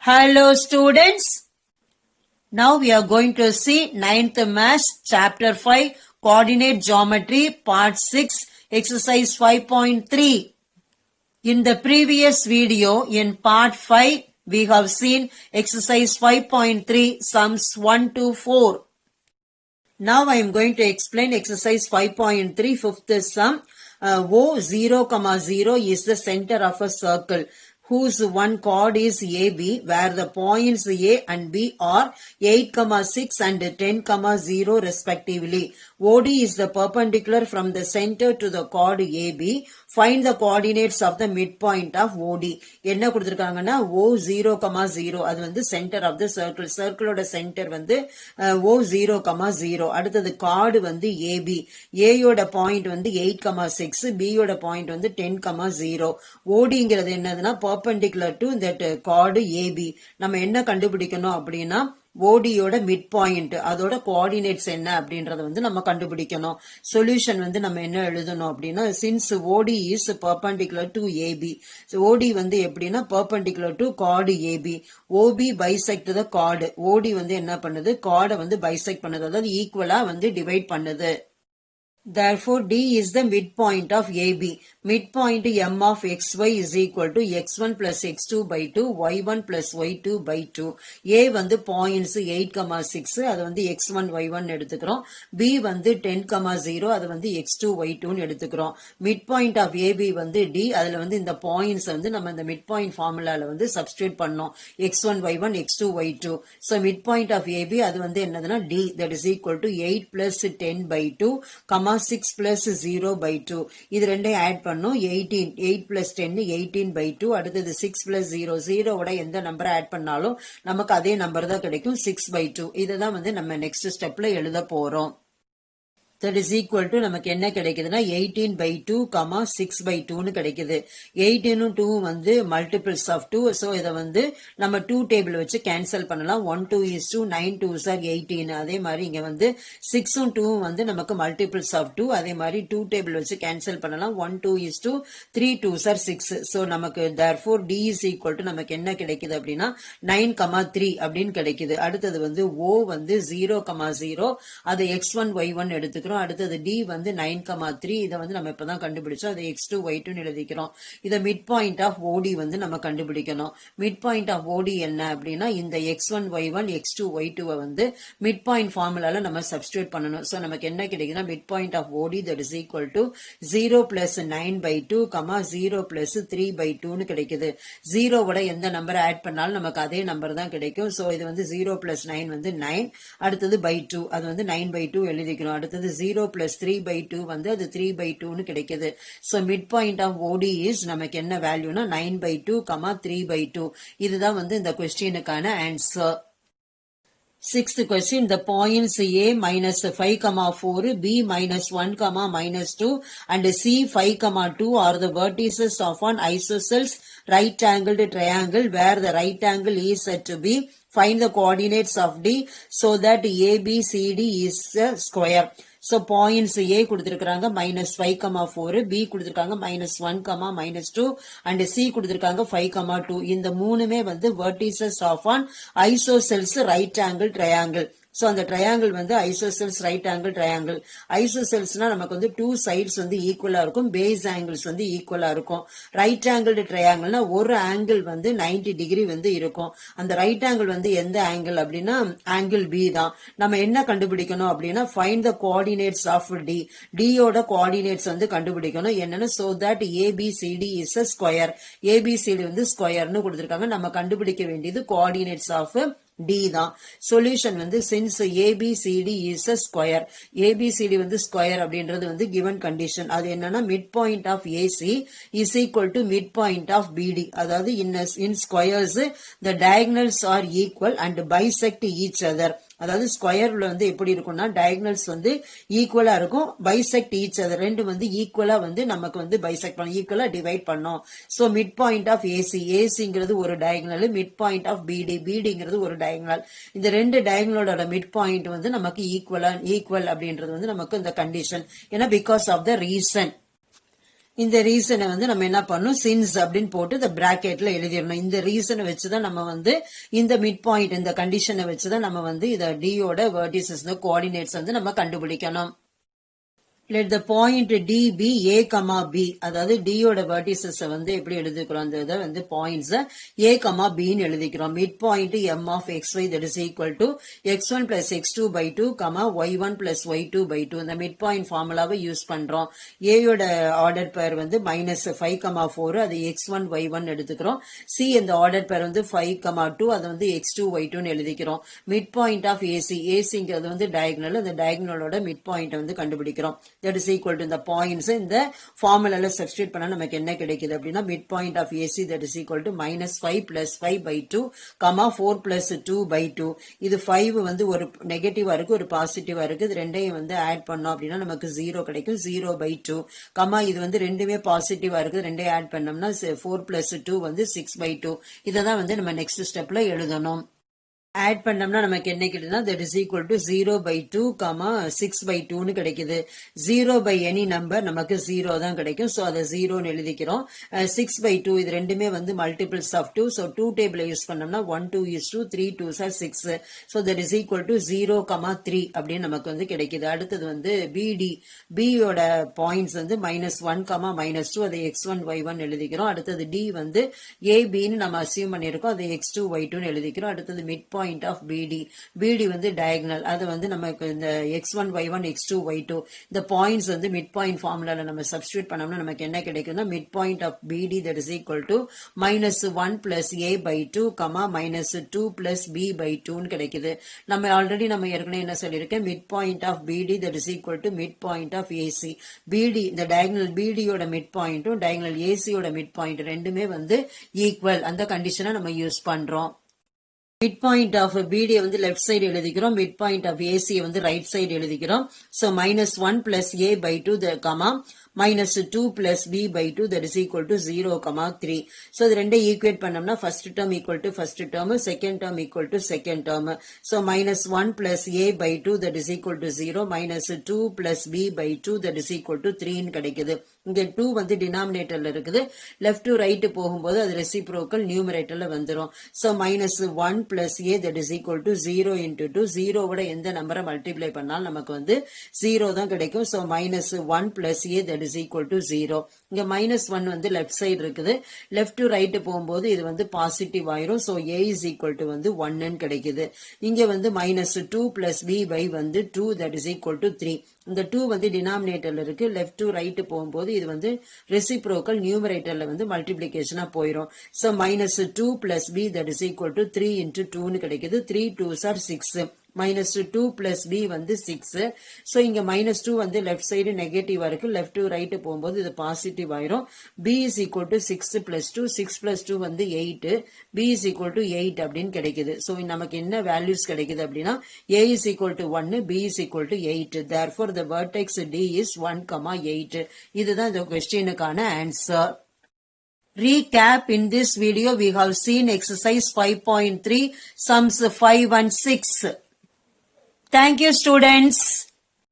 Hello students, now we are going to see 9th Maths Chapter 5 Coordinate Geometry Part 6 Exercise 5.3. In the previous video in Part 5 we have seen Exercise 5.3 Sums 1 to 4. Now I am going to explain Exercise 5.3 fifth sum. O 0, 0 is the center of a circle whose one chord is AB, where the points A and B are 8, 6 and 10, 0 respectively. OD is the perpendicular from the center to the chord AB. Find the coordinates of the midpoint of OD. என்ன கொடுத்திருக்காங்கன்னா O0, 0 அது வந்து center of the circle. Circle center வந்து O0, 0. அடுத்தது chord வந்து AB. A யோட point வந்து 8, 6. B யோட point வந்து 10, 0. ODங்கிறது என்னதுன்னா perpendicular to that chord AB. நம்ம என்ன கண்டுபிடிக்கணும் அப்படின்னா OD யோட மிட் பாயிண்ட் அதோட கோஆர்டினேட்ஸ் என்ன அப்படின்றத வந்து நம்ம கண்டுபிடிக்கணும். சொல்யூஷன் வந்து நம்ம என்ன எழுதணும் அப்படின்னா since OD is perpendicular to AB. So OD வந்து எப்படின்னா perpendicular to chord AB. OB bisect the chord. OD வந்து என்ன பண்ணுது chord வந்து bisect பண்ணுது, அதாவது ஈக்குவலா வந்து டிவைட் பண்ணுது. Therefore, D is the midpoint of AB. Midpoint M of xy is equal to x1 plus x2 by 2, y1 plus y2 by 2. A வந்து points 8, 6, அது வந்து x1, y1 எடுத்துக்கிறோம். B வந்து 10, 0, அது வந்து x2, y2 எடுத்துக்கிறோம். Midpoint of AB வந்து D, அதுல வந்து இந்த points வந்து நம்ம இந்த midpoint formulaல வந்து substitute பண்ணோம். x1, y1, x2, y2. So, midpoint of AB அது வந்து என்னதுன்னா D, that is equal to 8 plus 10 by 2, 6 plus 0 by 2. இது ரெண்டையும் ஆட் பண்ணும் 18. 8 plus 10 18 by 2. அடுத்தது 6 plus 0. 0 விட எந்த நம்பரை ஆட் பண்ணாலும் நமக்கு அதே நம்பர் தான் கிடைக்கும் 6 by 2. இதுதான் வந்து நம்ம நெக்ஸ்ட் ஸ்டெப்ல எழுத போறோம். That is equal to நமக்கு என்ன கிடைக்குதுன்னா 18 by 2, 6 by 2 கிடைக்குது. 18 2 வந்து multiples of 2. So இதை வந்து நம்ம 2 டேபிள் வச்சு கேன்சல் பண்ணலாம். 1 2 is 2, 9 2s are 18. அதே மாதிரி இங்க வந்து 6 2 வந்து நமக்கு multiples of 2. அதே மாதிரி 2 டேபிள் வச்சு கேன்சல் பண்ணலாம். 1 2 is 2, 3 2s are 6. So நமக்கு therefore D is equal to நமக்கு என்ன கிடைக்குது அப்படின்னா 9, 3 அப்படின்னு கிடைக்குது. அடுத்தது வந்து O வந்து 0, 0 அது x1 y1 எடுத்துக்கிறோம். அடுத்தது D வந்து 9, 3 இதை வந்து நம்ம இப்பதான் கண்டுபிடிச்சோம். அதை x2 y2 எழுதிக்கிறோம். இதை மிட் பாயிண்ட் ஆஃப் OD வந்து நம்ம கண்டுபிடிக்கணும். மிட் பாயிண்ட் ஆஃப் OD என்ன அப்படின்னா இந்த x1 y1 x2 y2 வந்து மிட் பாயிண்ட் ஃபார்முலால நம்ம சப்ஸ்டிட்யூட் பண்ணணும். சோ நமக்கு என்ன கிடைக்குதுன்னா mid point of OD that is equal to 0 plus 9 by 2, 0 plus 3 by 2 கிடைக்குது. 0 விட எந்த நம்பர் ஆட் பண்ணாலும் நமக்கு அதே நம்பர் தான் கிடைக்கும். சோ இது வந்து 0 plus 9 வந்து 9. அடுத்தது by 2 அது வந்து 9 by 2 எழுதிக்கிறோம். அடுத்தது 0 plus 3 by 2 வந்து அது 3 by 2 கிடைக்குது. So midpoint of OD is நமக்கு என்ன வேல்யூனா 9 by 2, 3 by 2. இதுதான் வந்து இந்த கொஸ்டினுக்கான answer. Sixth question, the points A minus 5, 4, B minus 1, minus 2 and C 5, 2 are the vertices of an isosceles right-angled triangle where the right angle is said to be. Find the coordinates of D so that ABCD is a square. So points A கொடுத்திருக்காங்க minus 5, 4, B கொடுத்திருக்காங்க minus 1, minus 2 and C கொடுத்திருக்காங்க 5, 2. இந்த மூணுமே வந்து vertices of an isosceles right angle triangle. So அந்த triangle வந்து isosceles right angle triangle. Isoscelesனா நமக்கு வந்து two sides வந்து ஈக்குவலா இருக்கும், base angles வந்து ஈக்குவலா இருக்கும். right angled triangleனா ஒரு angle வந்து 90 degree வந்து இருக்கும். அந்த right angle வந்து எந்த angle அப்படின்னா angle B தான். நம்ம என்ன கண்டுபிடிக்கணும் அப்படின்னா find the coordinates of D. D யோட coordinates வந்து கண்டுபிடிக்கணும். என்னன்னா so that ABCD is a square. ABCD வந்து ஸ்கொயர்னு கொடுத்திருக்காங்க. நம்ம கண்டுபிடிக்க வேண்டியது coordinates of D தான். சொல்யூஷன் வந்து since ABCD is a square. ABCD வந்து square அப்படின்றது வந்து given condition. அது என்னன்னா midpoint of AC is equal to midpoint of BD. அதாவது in squares the diagonals are equal and bisect each other. அதாவது ஸ்கொயர்ல வந்து எப்படி இருக்கும்னா டயகனல்ஸ் வந்து ஈக்குவலா இருக்கும், பைசெக்ட் ஈச் அதர் ரெண்டு வந்து ஈக்குவலா வந்து நமக்கு வந்து பைசெக்ட் பண்ணும், ஈக்குவலா டிவைட் பண்ணோம். So mid point of AC, ஏசிங்கிறது ஒரு டயகனல், மிட் பாயிண்ட் ஆஃப் பிடி, பிடிங்கிறது ஒரு டயகனல். இந்த ரெண்டு டயகனலோட மிட் பாயிண்ட் வந்து நமக்கு ஈக்குவல் அப்படின்றது வந்து நமக்கு இந்த கண்டிஷன். ஏன்னா பிகாஸ் ஆஃப் த ரீசன். இந்த ரீசனை வந்து நம்ம என்ன பண்ணணும், சின்ஸ் அப்படின்னு போட்டு இந்த பிராக்கெட்ல எழுதிடணும். இந்த ரீசனை வச்சுதான் நம்ம வந்து இந்த மிட் பாயிண்ட் இந்த கண்டிஷனை வச்சுதான் நம்ம வந்து இத டியோட வெர்டிசஸ் கோஆர்டினேட்ஸ் வந்து நம்ம கண்டுபிடிக்கணும். let the point D be A, B. அதாவது D யோட vertices வந்து எப்படி எழுதிக்கிறோம், அந்த இதை வந்து points A, B ன்னு எழுதிக்கிறோம். mid point M of xy that is equal to x1 plus x2 by 2, y1 plus y2 by 2. இந்த mid point formulaவை யூஸ் பண்றோம். A யோட ஆர்டர் பேர் வந்து -5, 4 அது x1 y1 எடுத்துக்கிறோம். C இந்த ஆர்டர் பேர் வந்து 5, 2 அது வந்து x2 y2 ன்னு எழுதிக்கிறோம். mid point of ACங்கிறது வந்து diagonal, அந்த diagonalோட mid point வந்து கண்டுபிடிக்கிறோம். that is equal to இந்த points இந்த formulaல substitute பண்ணா நமக்கு என்ன கிடைக்குது அப்படின்னா midpoint of AC that is equal to -5 plus 5 by 2, 4 plus 2 by 2. இது 5 வந்து ஒரு நெகட்டிவா இருக்கு, ஒரு பாசிட்டிவா இருக்கு. இது ரெண்டையும் வந்து ஆட் பண்ணோம் அப்படின்னா நமக்கு 0 கிடைக்கும். 0 by 2, இது வந்து ரெண்டுமே பாசிட்டிவா இருக்கு, ரெண்டையும் ஆட் பண்ணோம்னா 4 plus 2 வந்து 6 by 2. இததான் வந்து நம்ம நெக்ஸ்ட் ஸ்டெப்ல எழுதணும். ஆட் பண்ணோம்னா நமக்கு என்ன கிடைக்குதுன்னா that is equal to 0 by 2, 6 by 2ன்னு கிடைக்குது. 0 by any number நமக்கு 0 தான் கிடைக்கும். ஸோ அதை 0ன்னு எழுதிக்கிறோம். 6 by 2 இது ரெண்டுமே வந்து மல்டிபிள்ஸ் ஆஃப் 2. ஸோ 2 டேபிள யூஸ் பண்ணோம்னா 1 2 is 2, 3 2s are 6. So that is equal to 0, 3 அப்படின்னு நமக்கு வந்து கிடைக்குது. அடுத்தது வந்து BD, B யோட பாயிண்ட்ஸ் வந்து -1, -2 அதை x1 y1 எழுதிக்கிறோம். அடுத்தது D வந்து ABன்னு நம்ம அசியூம் பண்ணியிருக்கோம், அதை x2 y2ன்னு எழுதிக்கிறோம். அடுத்தது மிட் பாயிண்ட் of BD வந்து diagonal, அது வந்து நமக்கு இந்த x1 y1 x2 y2 இந்த பாயிண்ட்ஸ் வந்து மிட் பாயிண்ட் ஃபார்முலால நம்ம சப்ஸ்டிட்யூட் பண்ணோம்னா நமக்கு என்ன கிடைக்கும்னா mid point of BD that is equal to -1 plus A by 2, -2 plus B by 2 ன்னு கிடைக்குது. நம்ம ஆல்ரெடி நம்ம ஏற்கனவே என்ன சொல்லியிருக்கேன், mid point of BD that is equal to mid point of AC. BD இந்த diagonal BD யோட மிட் பாயிண்ட்டும் diagonal AC யோட மிட் பாயிண்ட் ரெண்டுமே வந்து ஈக்குவல், அந்த கண்டிஷனை நம்ம யூஸ் பண்றோம். மிட் பாயிண்ட் ஆஃப் BD வந்து லெஃப்ட் சைடு எழுதிக்கிறோம், மிட் பாயிண்ட் ஆஃப் AC வந்து ரைட் சைடு எழுதிக்கிறோம். So -1 plus A by 2 -2 plus B by 2 that is equal to 0, 3. So இது ரெண்டே ஈக்குவேட் பண்ணோம்னா first term equal to first term, second term equal to second term. So -1 plus A by 2 that is equal to 0, -2 plus B by 2 that is equal to 3ன்னு கிடைக்குது. இங்க 2 வந்து டினாமினேட்டர்ல இருக்குது, left to right போகும்போது அது reciprocal நியூமரேட்டர்ல வந்துரும். So -1 plus A that is equal to 0 into 2, 0 விட எந்த நம்பரை மல்டிப்ளை பண்ணாலும் நமக்கு வந்து 0 தான் கிடைக்கும். So -1 plus A that is equal to 0. இங்க -1 வந்து லெஃப்ட் சைடு இருக்குது, லெஃப்ட் டு ரைட் போகும்போது இது வந்து பாசிட்டிவ் ஆயிரும். So A is equal to வந்து 1ன்னு கிடைக்குது. இங்க வந்து -2 plus B by வந்து 2 that is equal to 3. இந்த 2 வந்து டினாமினேட்டர்ல இருக்கு, லெஃப்ட் டு ரைட் போகும்போது இது வந்து ரெசிப்ரோக்கல் நியூமரேட்டர்ல வந்து மல்டிப்ளிகேஷனா போயிரும். So -2 plus B that is equal to 3 into 2ன்னு கிடைக்குது. 3 2s are 6. -2 plus B வந்து 6. ஸோ இங்க -2 வந்து லெஃப்ட் சைடு நெகட்டிவா இருக்கு, லெஃப்ட் டு ரைட் போகும்போது இது பாசிட்டிவ் ஆயிரும். B is equal to 6 plus 2, 6 plus 2 வந்து 8, B is equal to 8 அப்படின்னு கிடைக்குது. ஸோ நமக்கு என்ன வேல்யூஸ் கிடைக்குது அப்படின்னா A is equal to 1, B is equal to 8. Therefore the vertex D is 1, 8. இதுதான் இந்த கொஸ்டினுக்கான answer. Recap: in this video we have seen exercise 5.3 sums 5 and 6. Thank you students.